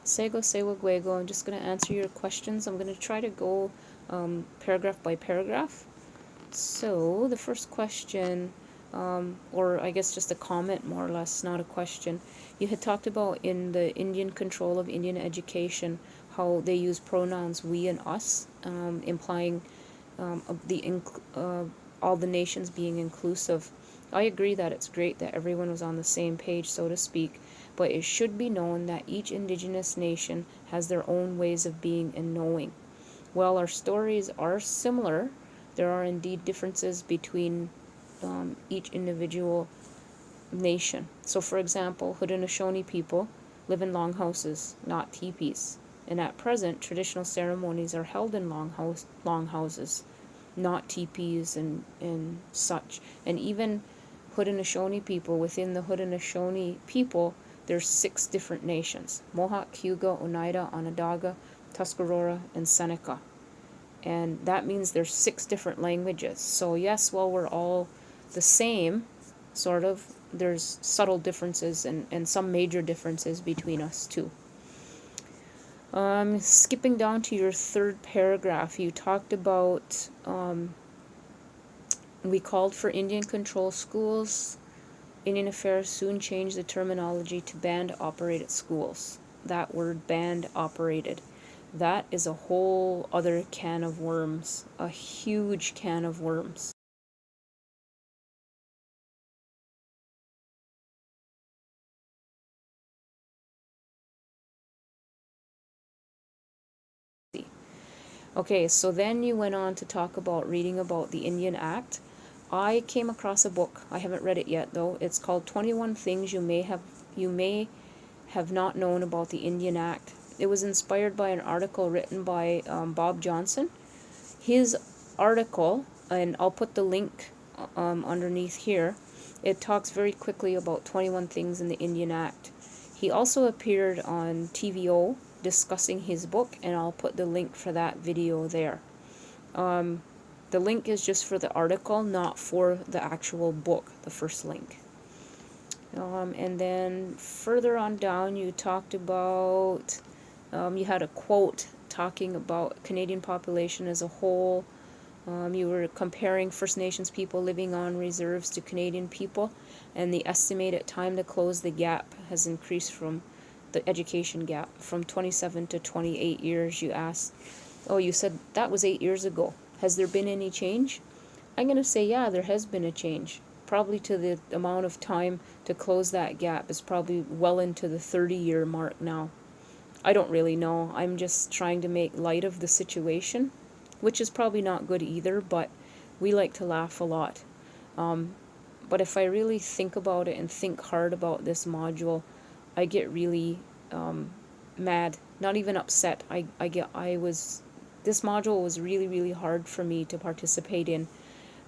Sego Sewa Guego. I'm just going to answer your questions. I'm going to try to go paragraph by paragraph. So the first question, or I guess just a comment more or less, not a question. You had talked about in the Indian control of Indian education how they use pronouns we and us, implying all the nations being inclusive. I agree that it's great that everyone was on the same page, so to speak, but it should be known that each indigenous nation has their own ways of being and knowing. While our stories are similar, there are indeed differences between each individual nation. So, for example, Haudenosaunee people live in longhouses, not teepees. And at present, traditional ceremonies are held in longhouses, not teepees and such. And even Haudenosaunee people, within the Haudenosaunee people, there's 6 different nations: Mohawk, Cayuga, Oneida, Onondaga, Tuscarora, and Seneca. And that means there's 6 different languages. So yes, while we're all the same, sort of, there's subtle differences and some major differences between us too. Skipping down to your third paragraph, you talked about we called for Indian control schools. Indian Affairs soon changed the terminology to band operated schools. That word, band operated, that is a whole other can of worms, a huge can of worms. Okay, so then you went on to talk about reading about the Indian Act. I came across a book. I haven't read it yet though. It's called 21 Things You May Have Not Known About the Indian Act. It was inspired by an article written by Bob Johnson. His article, and I'll put the link underneath here, it talks very quickly about 21 things in the Indian Act. He also appeared on TVO discussing his book, and I'll put the link for that video there. The link is just for the article, not for the actual book, the first link. And then further on down, you talked about, you had a quote talking about Canadian population as a whole. You were comparing First Nations people living on reserves to Canadian people, and the estimated time to close the gap has increased from the education gap from 27 to 28 years. You asked, oh, you said that was 8 years ago. Has there been any change? I'm going to say, yeah, there has been a change. Probably to the amount of time to close that gap is probably well into the 30-year mark now. I don't really know. I'm just trying to make light of the situation, which is probably not good either, but we like to laugh a lot. But if I really think about it and think hard about this module, I get really mad. Not even upset. This module was really, really hard for me to participate in.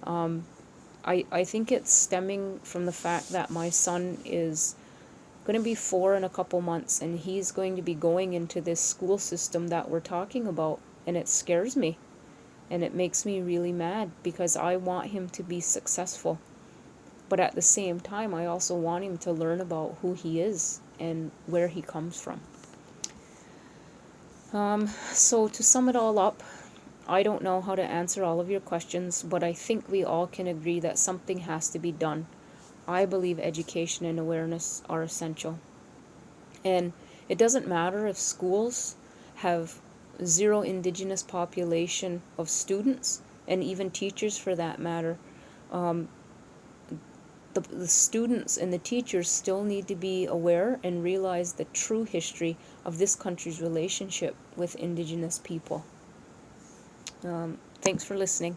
I think it's stemming from the fact that my son is going to be 4 in a couple months, and he's going to be going into this school system that we're talking about, and it scares me. And it makes me really mad because I want him to be successful. But at the same time, I also want him to learn about who he is and where he comes from. So to sum it all up, I don't know how to answer all of your questions, but I think we all can agree that something has to be done. I believe education and awareness are essential. And it doesn't matter if schools have 0 Indigenous population of students, and even teachers for that matter. The students and the teachers still need to be aware and realize the true history of this country's relationship with Indigenous people. Thanks for listening.